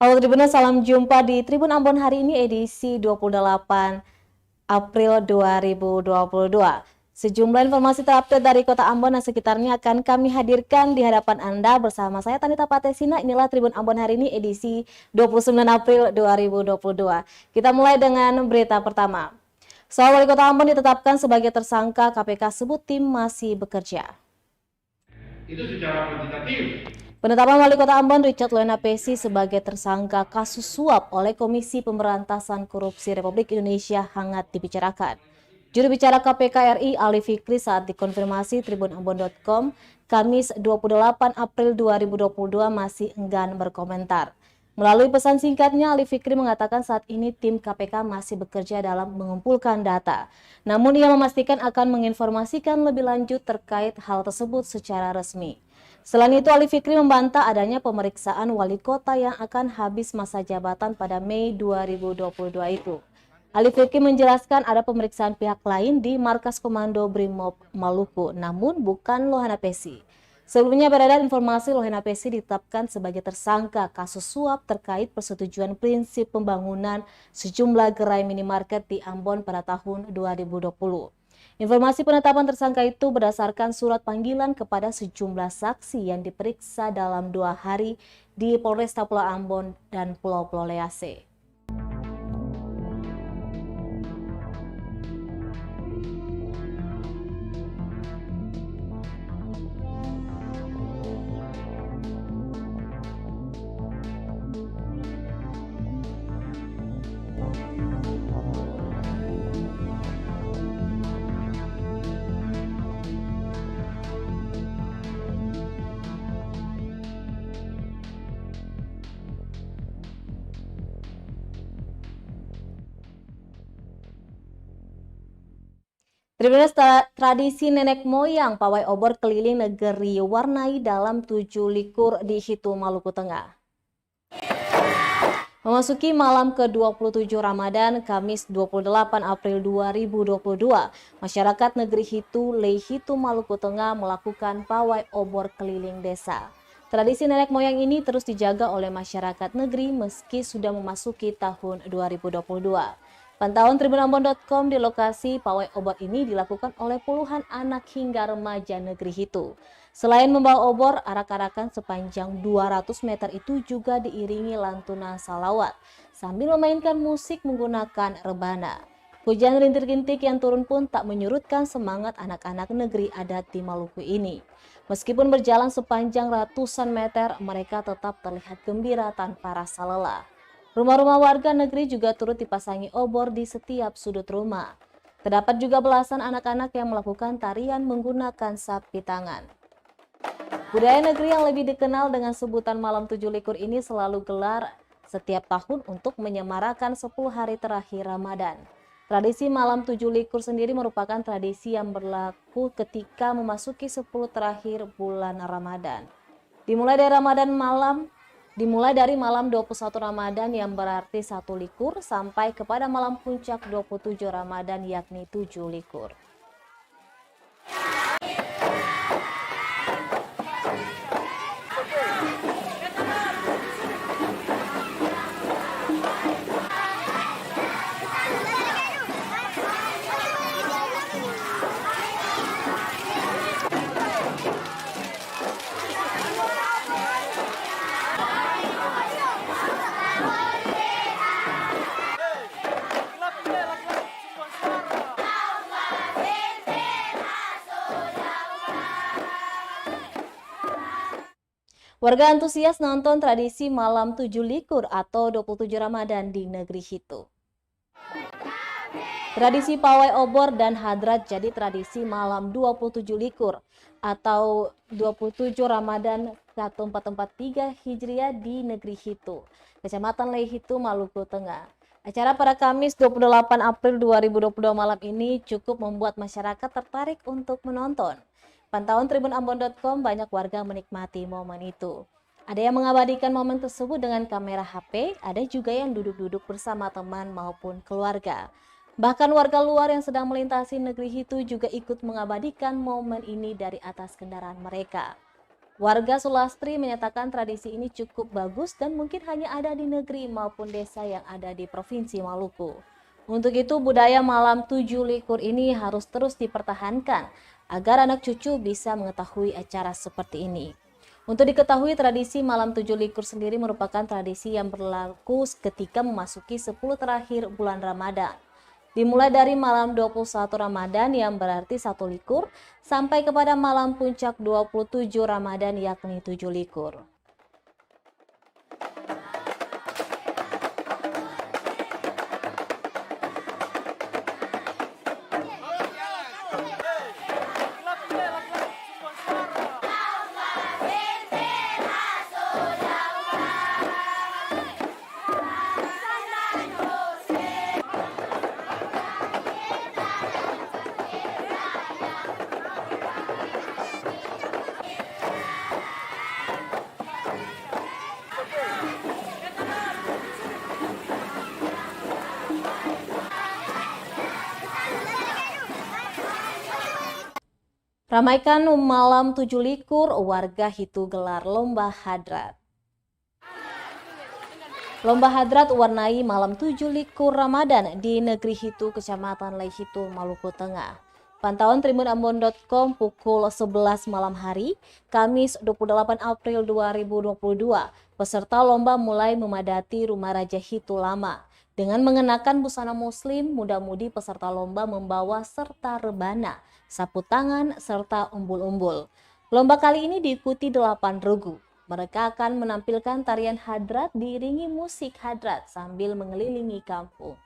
Halo Tribuners, salam jumpa di Tribun Ambon hari ini edisi 28 April 2022. Sejumlah informasi terupdate dari Kota Ambon dan sekitarnya akan kami hadirkan di hadapan Anda bersama saya Tanita Patesina. Inilah Tribun Ambon hari ini edisi 29 April 2022. Kita mulai dengan berita pertama. Seorang wali Kota Ambon ditetapkan sebagai tersangka, KPK sebut tim masih bekerja. Itu secara kuantitatif. Penetapan Wali Kota Ambon Richard Lena Pesi sebagai tersangka kasus suap oleh Komisi Pemberantasan Korupsi Republik Indonesia hangat dibicarakan. Juru bicara KPK RI Ali Fikri saat dikonfirmasi tribunambon.com Kamis 28 April 2022 masih enggan berkomentar. Melalui pesan singkatnya, Ali Fikri mengatakan saat ini tim KPK masih bekerja dalam mengumpulkan data. Namun ia memastikan akan menginformasikan lebih lanjut terkait hal tersebut secara resmi. Selain itu, Ali Fikri membantah adanya pemeriksaan wali kota yang akan habis masa jabatan pada Mei 2022 itu. Ali Fikri menjelaskan ada pemeriksaan pihak lain di Markas Komando Brimob Maluku, namun bukan Lohana Pesi. Sebelumnya beredar informasi Lohana Pesi ditetapkan sebagai tersangka kasus suap terkait persetujuan prinsip pembangunan sejumlah gerai minimarket di Ambon pada tahun 2020. Informasi penetapan tersangka itu berdasarkan surat panggilan kepada sejumlah saksi yang diperiksa dalam 2 hari di Polresta Pulau Ambon dan Pulau Lease. Tribuners, tradisi nenek moyang pawai obor keliling negeri warnai dalam 7 likur di Hitu, Maluku Tengah. Memasuki malam ke-27 Ramadan, Kamis 28 April 2022, masyarakat negeri Hitu, Hitu, Maluku Tengah melakukan pawai obor keliling desa. Tradisi nenek moyang ini terus dijaga oleh masyarakat negeri meski sudah memasuki tahun 2022. Pantauan tribunambon.com di lokasi pawai obor ini dilakukan oleh puluhan anak hingga remaja negeri Hitu. Selain membawa obor, arak-arakan sepanjang 200 meter itu juga diiringi lantunan salawat sambil memainkan musik menggunakan rebana. Hujan rintik-rintik yang turun pun tak menyurutkan semangat anak-anak negeri adat di Maluku ini. Meskipun berjalan sepanjang ratusan meter, mereka tetap terlihat gembira tanpa rasa lelah. Rumah-rumah warga negeri juga turut dipasangi obor di setiap sudut rumah. Terdapat juga belasan anak-anak yang melakukan tarian menggunakan sapi tangan. Budaya negeri yang lebih dikenal dengan sebutan Malam 7 Likur ini selalu gelar setiap tahun untuk menyemarakan 10 hari terakhir Ramadan. Tradisi Malam 7 Likur sendiri merupakan tradisi yang berlaku ketika memasuki 10 terakhir bulan Ramadan. Dimulai dari malam 21 Ramadan yang berarti 1 likur sampai kepada malam puncak 27 Ramadan yakni 7 likur. Warga antusias nonton tradisi Malam 7 Likur atau 27 Ramadan di negeri Hitu. Tradisi pawai obor dan hadrat jadi tradisi Malam 27 Likur atau 27 Ramadan 1443 Hijriah di negeri Hitu, Kecamatan Hitu, Maluku Tengah. Acara pada Kamis 28 April 2022 malam ini cukup membuat masyarakat tertarik untuk menonton. Pantauan tribunambon.com banyak warga menikmati momen itu. Ada yang mengabadikan momen tersebut dengan kamera HP, ada juga yang duduk-duduk bersama teman maupun keluarga. Bahkan warga luar yang sedang melintasi negeri itu juga ikut mengabadikan momen ini dari atas kendaraan mereka. Warga Sulastri menyatakan tradisi ini cukup bagus dan mungkin hanya ada di negeri maupun desa yang ada di Provinsi Maluku. Untuk itu, budaya malam 7 likur ini harus terus dipertahankan agar anak cucu bisa mengetahui acara seperti ini. Untuk diketahui, tradisi malam 7 likur sendiri merupakan tradisi yang berlaku ketika memasuki 10 terakhir bulan Ramadan. Dimulai dari malam 21 Ramadan yang berarti 1 likur sampai kepada malam puncak 27 Ramadan yakni 7 likur. Ramaikan malam 7 likur, warga Hitu gelar lomba hadrat. Lomba hadrat warnai malam 7 likur Ramadan di negeri Hitu, Kecamatan Leihitu, Maluku Tengah. Pantauan tribunambon.com pukul 11 malam hari, Kamis 28 April 2022, peserta lomba mulai memadati Rumah Raja Hitu Lama. Dengan mengenakan busana muslim, muda-mudi peserta lomba membawa serta rebana, sapu tangan, serta umbul-umbul. Lomba kali ini diikuti 8 regu. Mereka akan menampilkan tarian hadrat diiringi musik hadrat sambil mengelilingi kampung.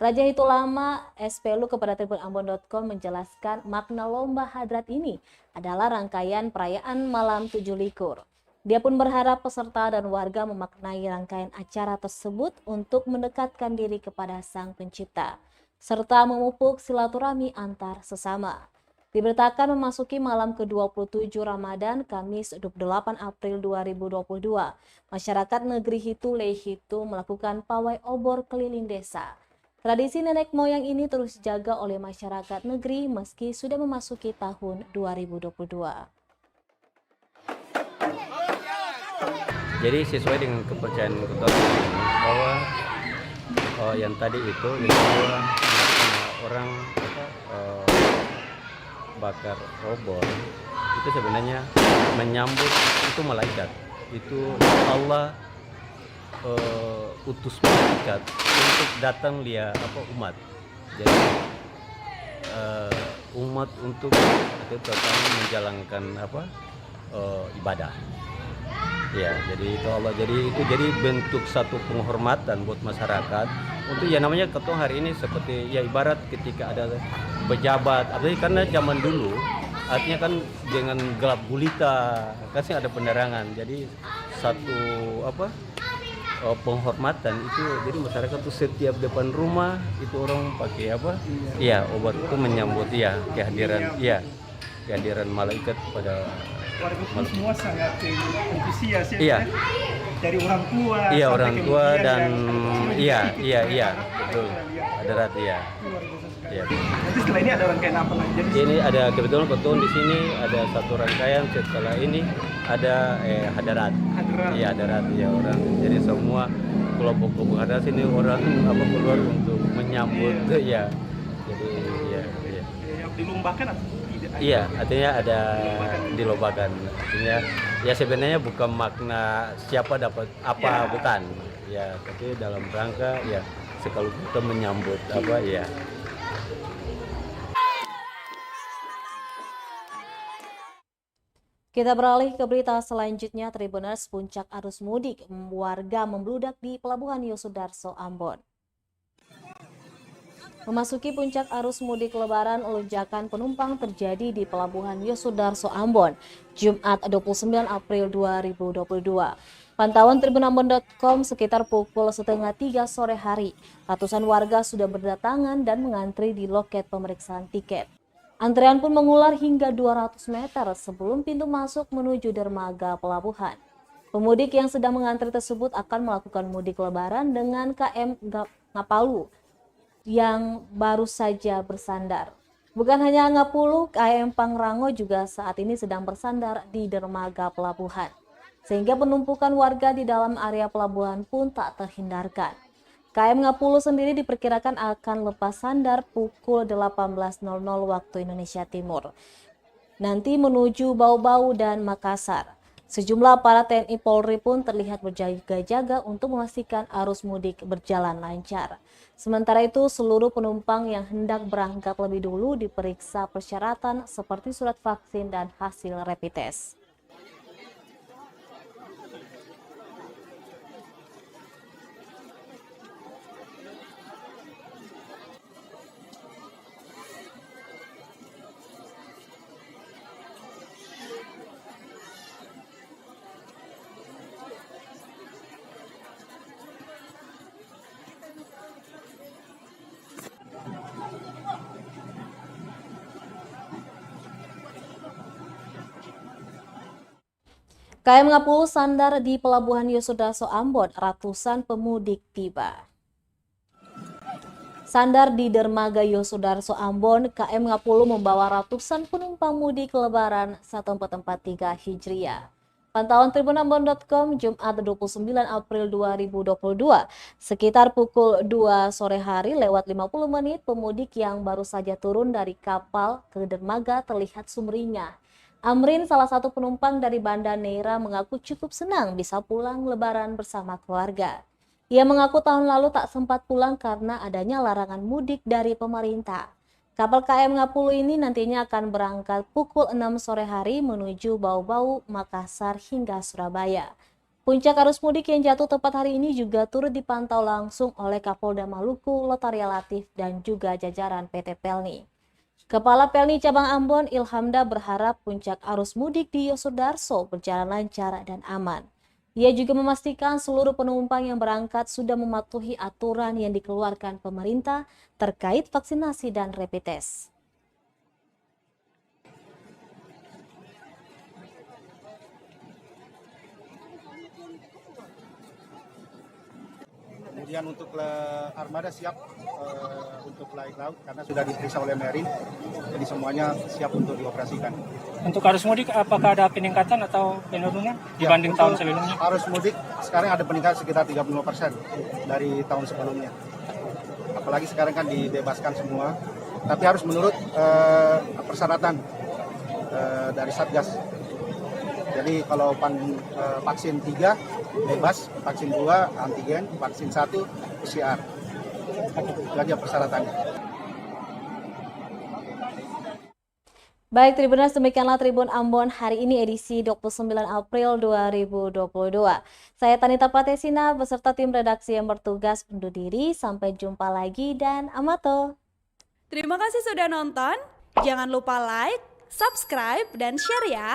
Raja Hitu Lama SPLU kepada tribunambon.com menjelaskan makna lomba hadrat ini adalah rangkaian perayaan malam 7 likur. Dia pun berharap peserta dan warga memaknai rangkaian acara tersebut untuk mendekatkan diri kepada Sang Pencipta, serta memupuk silaturahmi antar sesama. Diberitakan memasuki malam ke-27 Ramadan, Kamis 28 April 2022, masyarakat negeri Hitu Leihitu melakukan pawai obor keliling desa. Tradisi nenek moyang ini terus dijaga oleh masyarakat negeri meski sudah memasuki tahun 2022. Jadi sesuai dengan kepercayaan kita bahwa yang tadi itu orang bakar obor itu sebenarnya menyambut itu malaikat, itu Allah utus malaikat untuk datang umat. Jadi umat untuk itu pertama menjalankan ibadah. Ya, jadi itu Allah, jadi bentuk satu penghormatan buat masyarakat untuk ya namanya ketong hari ini seperti ya ibarat ketika ada pejabat, artinya karena zaman dulu artinya kan dengan gelap gulita kasih ada penerangan, jadi satu penghormatan itu, jadi masyarakat tuh setiap depan rumah itu orang pakai obat itu menyambut kehadiran malaikat pada warga pun semua sangat antusias ya. Dari orang tua orang tua dan betul hadirat ya. Nanti setelah ini ada rangkaian apa lagi? Jadi ini ada kebetulan di sini ada satu rangkaian, setelah ini ada hadirat. Iya, hadirat ya orang. Jadi semua kelompok hadirat sini orang keluar untuk menyambut ya. Jadi dilombakan atau tidak? Iya, artinya ada dilombakan. Artinya ya sebenarnya bukan makna siapa dapat apa bukan. Ya, tapi dalam rangka ya sekali kita menyambut ya. Kita beralih ke berita selanjutnya. Tribuners, puncak arus mudik, warga membludak di Pelabuhan Yosudarso, Ambon. Memasuki puncak arus mudik Lebaran, lonjakan penumpang terjadi di Pelabuhan Yosudarso, Ambon, Jumat 29 April 2022. Pantauan tribunambon.com sekitar pukul 2:30 sore hari, ratusan warga sudah berdatangan dan mengantri di loket pemeriksaan tiket. Antrean pun mengular hingga 200 meter sebelum pintu masuk menuju dermaga pelabuhan. Pemudik yang sedang mengantri tersebut akan melakukan mudik Lebaran dengan KM Ngapalu yang baru saja bersandar. Bukan hanya Ngapulu, KM Pangrango juga saat ini sedang bersandar di dermaga pelabuhan. Sehingga penumpukan warga di dalam area pelabuhan pun tak terhindarkan. KM Ngapulu sendiri diperkirakan akan lepas sandar pukul 18.00 waktu Indonesia Timur. Nanti menuju Bau-Bau dan Makassar. Sejumlah aparat TNI Polri pun terlihat berjaga-jaga untuk memastikan arus mudik berjalan lancar. Sementara itu, seluruh penumpang yang hendak berangkat lebih dulu diperiksa persyaratan seperti surat vaksin dan hasil rapid test. KM Ngapulu sandar di Pelabuhan Yosudarso Ambon, ratusan pemudik tiba. Sandar di dermaga Yosudarso Ambon, KM Ngapulu membawa ratusan penumpang mudik Lebaran 1443 Hijriah. Pantauan tribunambon.com Jumat 29 April 2022, sekitar pukul 2 sore hari lewat 50 menit, pemudik yang baru saja turun dari kapal ke dermaga terlihat sumringah. Amrin, salah satu penumpang dari Banda Neira, mengaku cukup senang bisa pulang Lebaran bersama keluarga. Ia mengaku tahun lalu tak sempat pulang karena adanya larangan mudik dari pemerintah. Kapal KM Ngapulu ini nantinya akan berangkat pukul 6 sore hari menuju Bau-Bau, Makassar hingga Surabaya. Puncak arus mudik yang jatuh tepat hari ini juga turut dipantau langsung oleh Kapolda Maluku, Lotaria Latif, dan juga jajaran PT Pelni. Kepala Pelni Cabang Ambon, Ilhamda, berharap puncak arus mudik di Yosudarso berjalan lancar dan aman. Ia juga memastikan seluruh penumpang yang berangkat sudah mematuhi aturan yang dikeluarkan pemerintah terkait vaksinasi dan rapid test. Kemudian untuk armada siap untuk laik laut karena sudah diperiksa oleh Marine, jadi semuanya siap untuk dioperasikan. Untuk arus mudik apakah ada peningkatan atau penurunan dibanding tahun sebelumnya? Arus mudik sekarang ada peningkatan sekitar 35% dari tahun sebelumnya. Apalagi sekarang kan dibebaskan semua, tapi harus menurut persyaratan dari Satgas. Jadi kalau vaksin 3 bebas, vaksin 2 antigen, vaksin 1 PCR. Itu aja persyaratannya. Baik Tribuners, demikianlah Tribun Ambon hari ini edisi 29 April 2022. Saya Tanita Patesina beserta tim redaksi yang bertugas undur diri. Sampai jumpa lagi dan amato. Terima kasih sudah nonton. Jangan lupa like, subscribe, dan share ya.